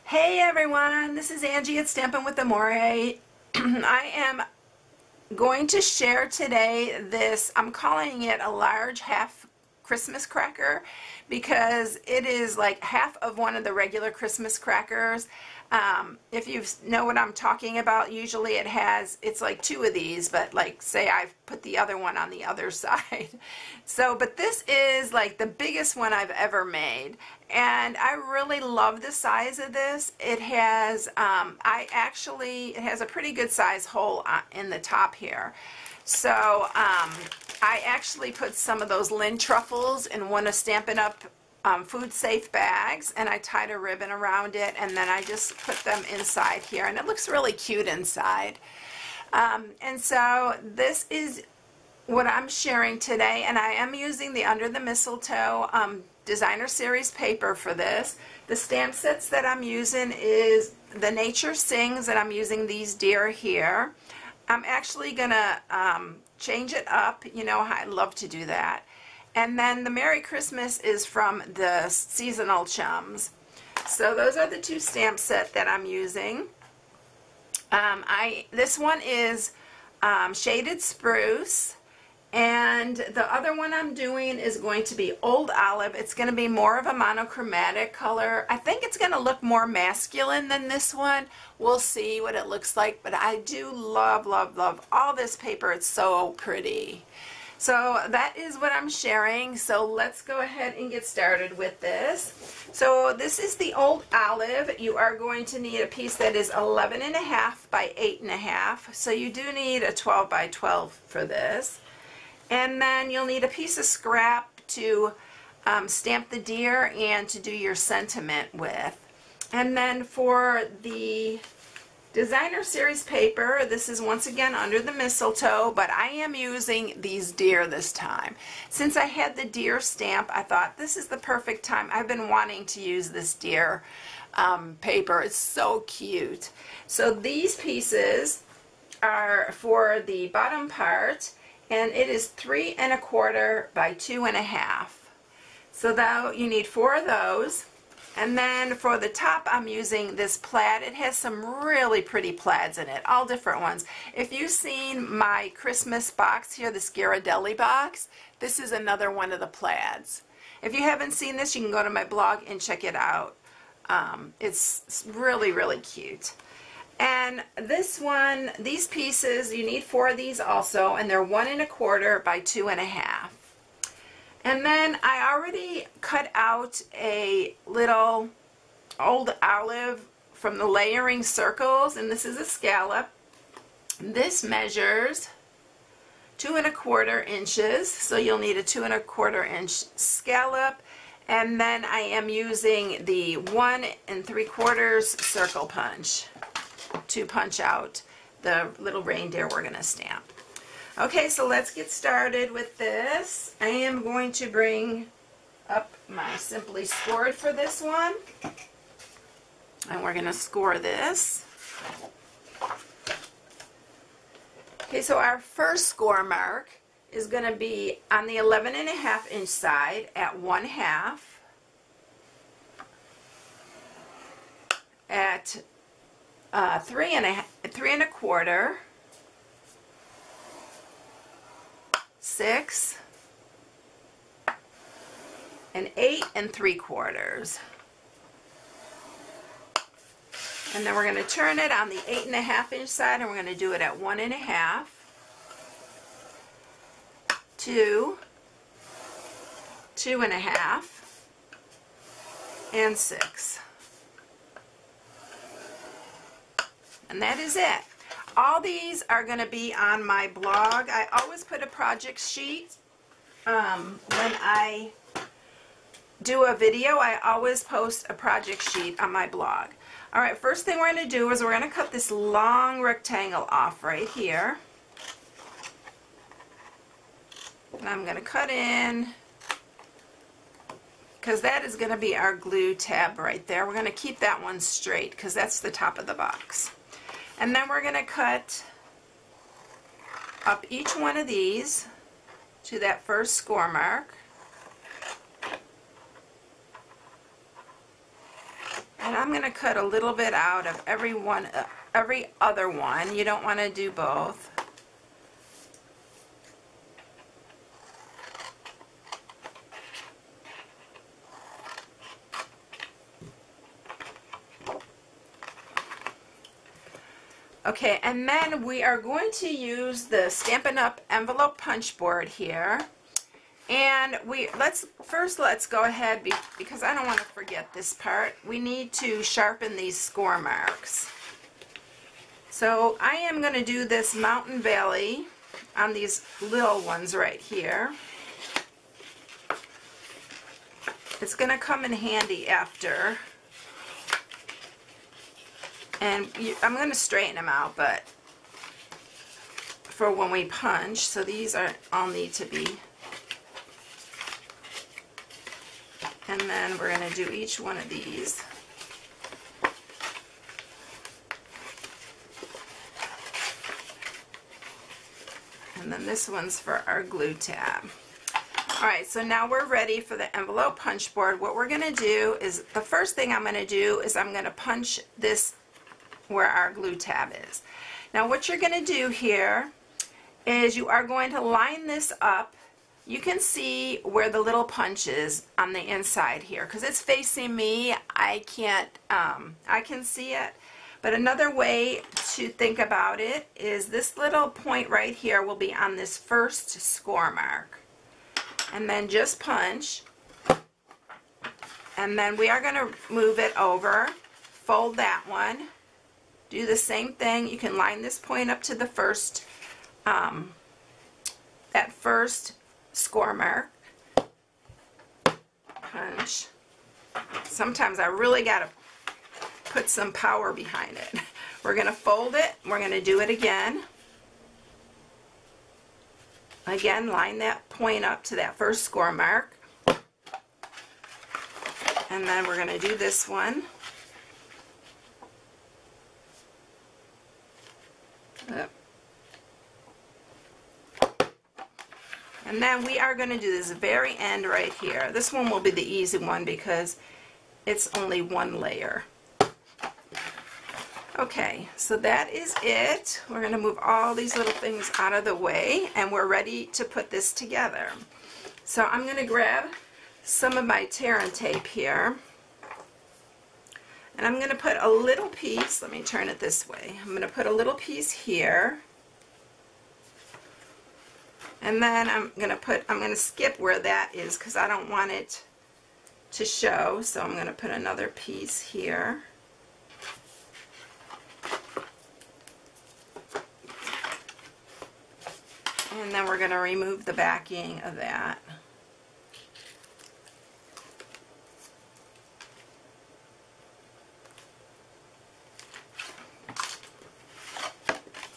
Hey everyone, this is Angie at Stampin' with Amore. I am going to share today this, I'm calling it a large half Christmas cracker because it is like half of one of the regular Christmas crackers. If you know what I'm talking about, usually it's like two of these, but like say I've put the other one on the other side. So, but this is like the biggest one I've ever made. And I really love the size of this. It has, it has a pretty good size hole in the top here. So I actually put some of those Lynn truffles in one of Stampin' Up food safe bags, and I tied a ribbon around it, and then I just put them inside here, and it looks really cute inside. And so this is what I'm sharing today, and I am using the Under the Mistletoe designer series paper for this. The stamp sets that I'm using is the Nature Sings, and I'm using these deer here. I'm actually gonna change it up, you know, I love to do that. And then the Merry Christmas is from the Seasonal Chums. So those are the two stamp set that I'm using. This one is Shaded Spruce, and the other one I'm doing is going to be Old Olive. It's going to be more of a monochromatic color. I think it's going to look more masculine than this one. We'll see what it looks like, but I do love, love, love all this paper. It's so pretty. So that is what I'm sharing. So let's go ahead and get started with this. So this is the Old Olive. You are going to need a piece that is 11.5 by 8.5. So you do need a 12 by 12 for this. And then you'll need a piece of scrap to stamp the deer and to do your sentiment with. And then for the designer series paper, this is once again Under the Mistletoe, but I am using these deer this time. Since I had the deer stamp, I thought this is the perfect time. I've been wanting to use this deer paper. It's so cute. So these pieces are for the bottom part, and it is 3 1/4 by 2.5. So now you need 4 of those. And then for the top, I'm using this plaid. It has some really pretty plaids in it, all different ones. If you've seen my Christmas box here, the Ghirardelli box, this is another one of the plaids. If you haven't seen this, you can go to my blog and check it out. It's really, really cute. And this one, these pieces, you need 4 of these also, and they're 1 1/4 by 2.5. And then I already cut out a little Old Olive from the layering circles, and this is a scallop. This measures 2 1/4 inches, so you'll need a 2 1/4 inch scallop. And then I am using the 1 3/4 circle punch to punch out the little reindeer we're going to stamp. Okay, so let's get started with this. I am going to bring up my Simply Scored for this one, and we're going to score this. Okay, so our first score mark is going to be on the 11.5 inch side at 1/2, at 3 1/4, 6, and 8 3/4. And then we're going to turn it on the 8.5 inch side, and we're going to do it at 1.5, 2, 2.5, and 6. And that is it. All these are going to be on my blog. I always put a project sheet when I do a video. I always post a project sheet on my blog. Alright, first thing we're going to do is we're going to cut this long rectangle off right here. And I'm going to cut in, because that is going to be our glue tab right there. We're going to keep that one straight because that's the top of the box. And then we're going to cut up each one of these to that first score mark. And I'm going to cut a little bit out of every other one. You don't want to do both. Okay, and then we are going to use the Stampin' Up! Envelope punch board here. And let's go ahead, because I don't want to forget this part. We need to sharpen these score marks. So I am going to do this Mountain Valley on these little ones right here. It's going to come in handy after. And I'm going to straighten them out, but for when we punch, so these all need to be. And then we're going to do each one of these. And then this one's for our glue tab. Alright, so now we're ready for the envelope punch board. What we're going to do is, the first thing I'm going to do is I'm going to punch this where our glue tab is. Now what you're going to do here is you are going to line this up. You can see where the little punch is on the inside here because it's facing me. I can see it. But another way to think about it is this little point right here will be on this first score mark. And then just punch. And then we are going to move it over, fold that one, do the same thing. You can line this point up to the first, that first score mark, punch. Sometimes I really got to put some power behind it. We're going to fold it, we're going to do it again. Again, line that point up to that first score mark. And then we're going to do this one. And then we are going to do this very end right here. This one will be the easy one because it's only one layer. Okay, so that is it. We're going to move all these little things out of the way and we're ready to put this together. So I'm going to grab some of my tear and tape here. And I'm going to put a little piece, let me turn it this way. I'm going to put a little piece here. And then I'm going to skip where that is because I don't want it to show. So I'm going to put another piece here. And then we're going to remove the backing of that.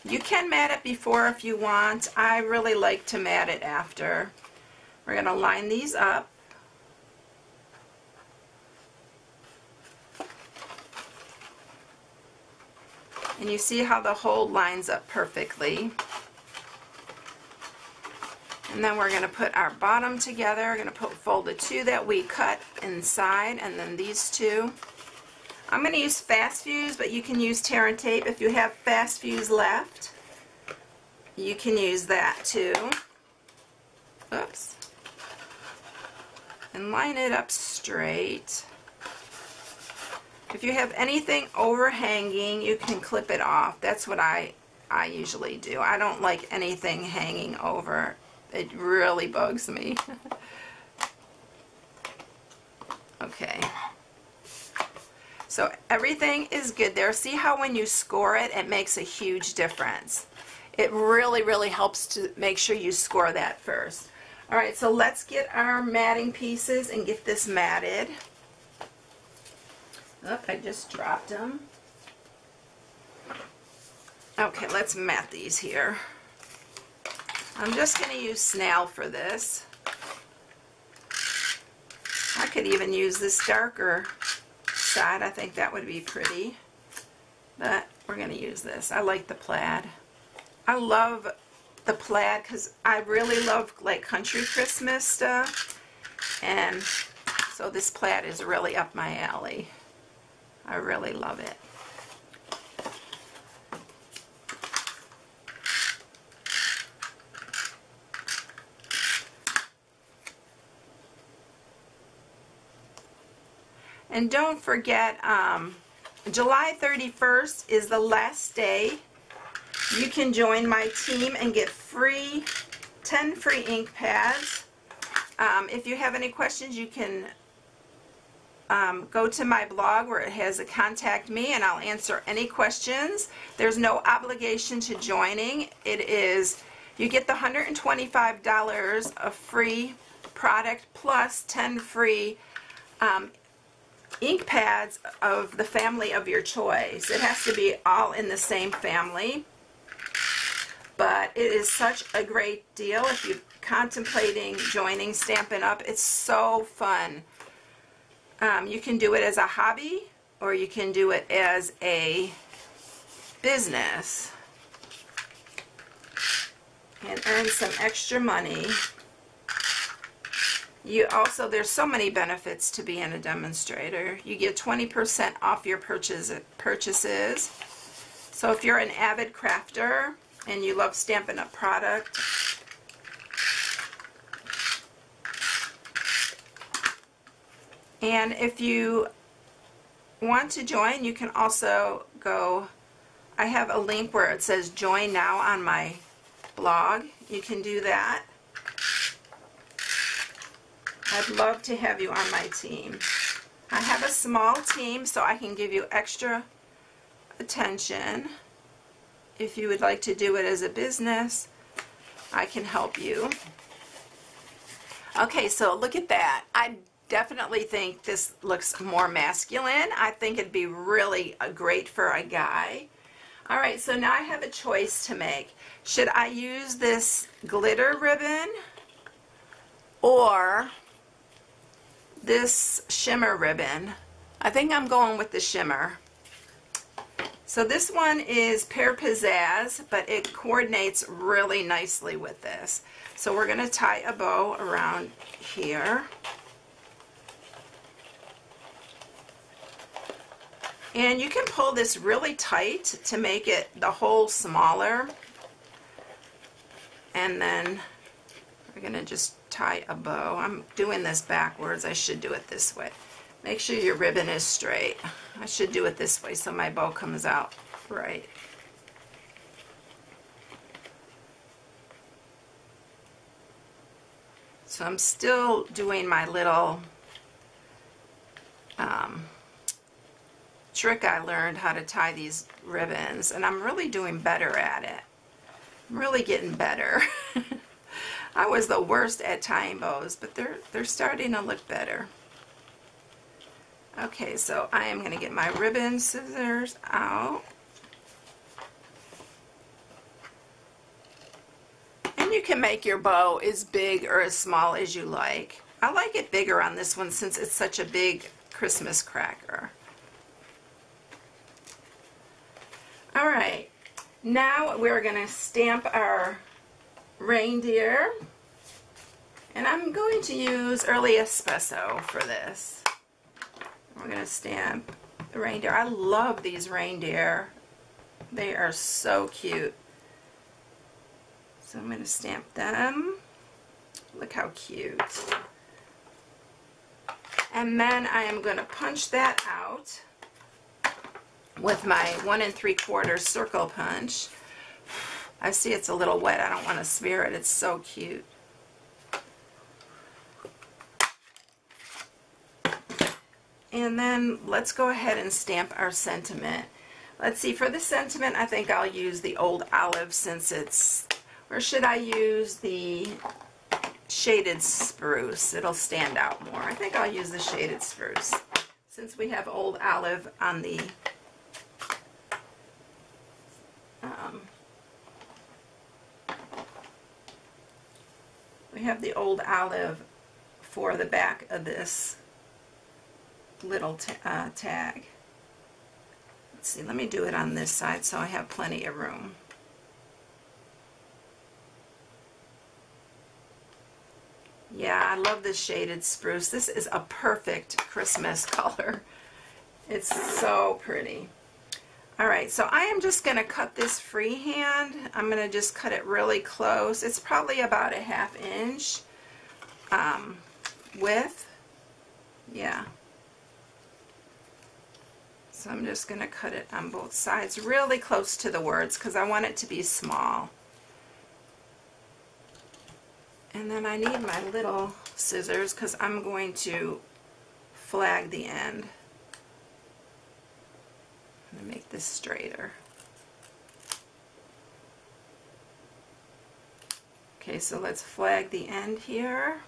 You can mat it before if you want. I really like to mat it after. We're going to line these up. And you see how the hole lines up perfectly. And then we're going to put our bottom together. We're going to fold the two that we cut inside and then these two. I'm going to use fast fuse, but you can use tear and tape. If you have fast fuse left, you can use that too. Oops. And line it up straight. If you have anything overhanging, you can clip it off. That's what I usually do. I don't like anything hanging over. It really bugs me. Okay. So everything is good there. See how when you score it, it makes a huge difference. It really, really helps to make sure you score that first. Alright, so let's get our matting pieces and get this matted. Oh, I just dropped them. Okay, let's mat these here. I'm just going to use snail for this. I could even use this darker side. I think that would be pretty. But we're going to use this. I like the plaid. I love the plaid because I really love like country Christmas stuff. And so this plaid is really up my alley. I really love it. And don't forget, July 31st is the last day. You can join my team and get 10 free ink pads. If you have any questions, you can go to my blog where it has a contact me, and I'll answer any questions. There's no obligation to joining. It is, you get the $125 of free product plus 10 free ink pads of the family of your choice. It has to be all in the same family, but it is such a great deal if you're contemplating joining Stampin' Up. It's so fun. You can do it as a hobby, or you can do it as a business and earn some extra money. You also, there's so many benefits to being a demonstrator. You get 20% off your purchases. So if you're an avid crafter and you love Stampin' Up product, and if you want to join, you can also go, I have a link where it says join now on my blog. You can do that. I'd love to have you on my team. I have a small team, so I can give you extra attention. If you would like to do it as a business, I can help you. Okay, so look at that. I definitely think this looks more masculine. I think it'd be really great for a guy. All right, so now I have a choice to make. Should I use this glitter ribbon or this shimmer ribbon? I think I'm going with the shimmer. So this one is Pear Pizzazz, but it coordinates really nicely with this. So we're going to tie a bow around here. And you can pull this really tight to make it the hole smaller. And then we're going to just tie a bow. I'm doing this backwards. I should do it this way. Make sure your ribbon is straight. I should do it this way so my bow comes out right. So I'm still doing my little trick I learned how to tie these ribbons, and I'm really doing better at it. I'm really getting better. I was the worst at tying bows, but they're starting to look better. Okay, so I am going to get my ribbon scissors out. And you can make your bow as big or as small as you like. I like it bigger on this one since it's such a big Christmas cracker. Alright, now we're going to stamp our reindeer. And I'm going to use Early Espresso for this. We're going to stamp the reindeer. I love these reindeer. They are so cute. So I'm going to stamp them. Look how cute. And then I am going to punch that out with my 1 3/4 circle punch. I see it's a little wet. I don't want to smear it. It's so cute. And then let's go ahead and stamp our sentiment. Let's see, for the sentiment, I think I'll use the Old Olive since it's, or should I use the Shaded Spruce? It'll stand out more. I think I'll use the Shaded Spruce since we have Old Olive on the we have the Old Olive for the back of this little tag. Let's see, let me do it on this side so I have plenty of room. Yeah, I love this Shaded Spruce. This is a perfect Christmas color. It's so pretty. All right, so I am just going to cut this freehand. I'm going to just cut it really close. It's probably about a 1/2 inch width. Yeah. So I'm just going to cut it on both sides really close to the words because I want it to be small. And then I need my little scissors because I'm going to flag the end. I'm going to make this straighter. Okay, so let's flag the end here.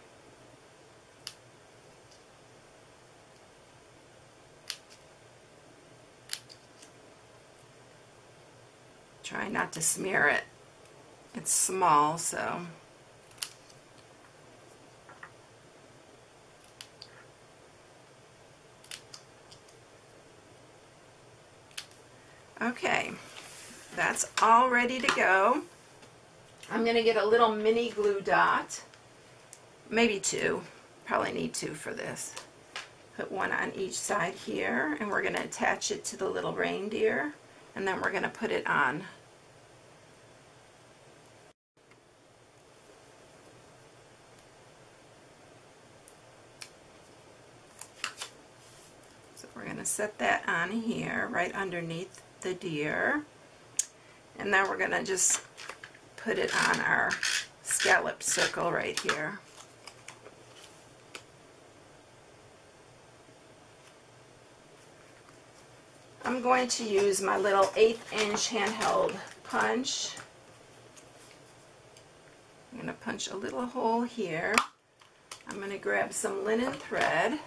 Try not to smear it. It's small, so. Okay, that's all ready to go. I'm going to get a little mini glue dot, maybe 2, probably need 2 for this. Put one on each side here, and we're going to attach it to the little reindeer, and then we're going to put it on. So we're going to set that on here, right underneath the deer, and then we're going to just put it on our scallop circle right here. I'm going to use my little 1/8 inch handheld punch. I'm going to punch a little hole here. I'm going to grab some linen thread.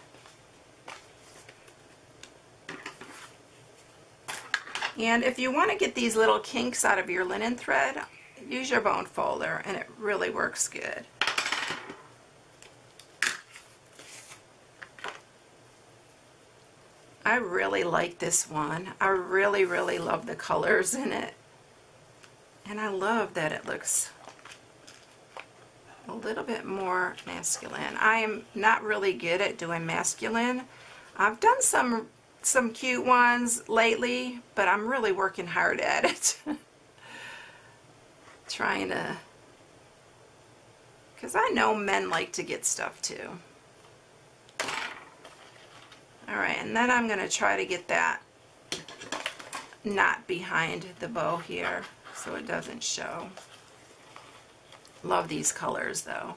And if you want to get these little kinks out of your linen thread, use your bone folder and it really works good. I really like this one. I really, really love the colors in it. And I love that it looks a little bit more masculine. I am not really good at doing masculine. I've done some cute ones lately, but I'm really working hard at it. Trying to, because I know men like to get stuff too. Alright, and then I'm going to try to get that knot behind the bow here so it doesn't show. Love these colors though.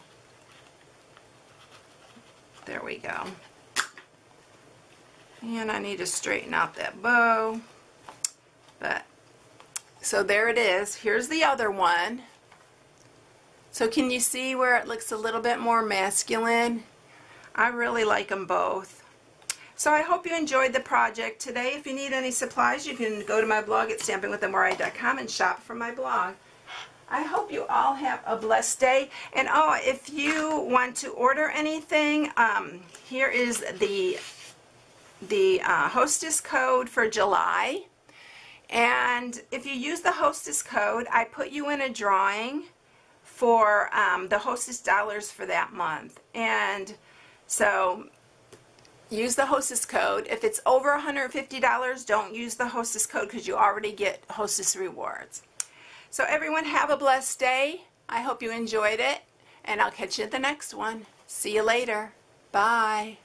There we go. And I need to straighten out that bow. But so there it is. Here's the other one. So can you see where it looks a little bit more masculine? I really like them both. So I hope you enjoyed the project today. If you need any supplies, you can go to my blog at stampingwithmri.com and shop from my blog. I hope you all have a blessed day. And oh, if you want to order anything, here is the hostess code for July. And if you use the hostess code, I put you in a drawing for the hostess dollars for that month. And so use the hostess code. If it's over $150, don't use the hostess code because you already get hostess rewards. So everyone have a blessed day. I hope you enjoyed it, and I'll catch you at the next one. See you later. Bye.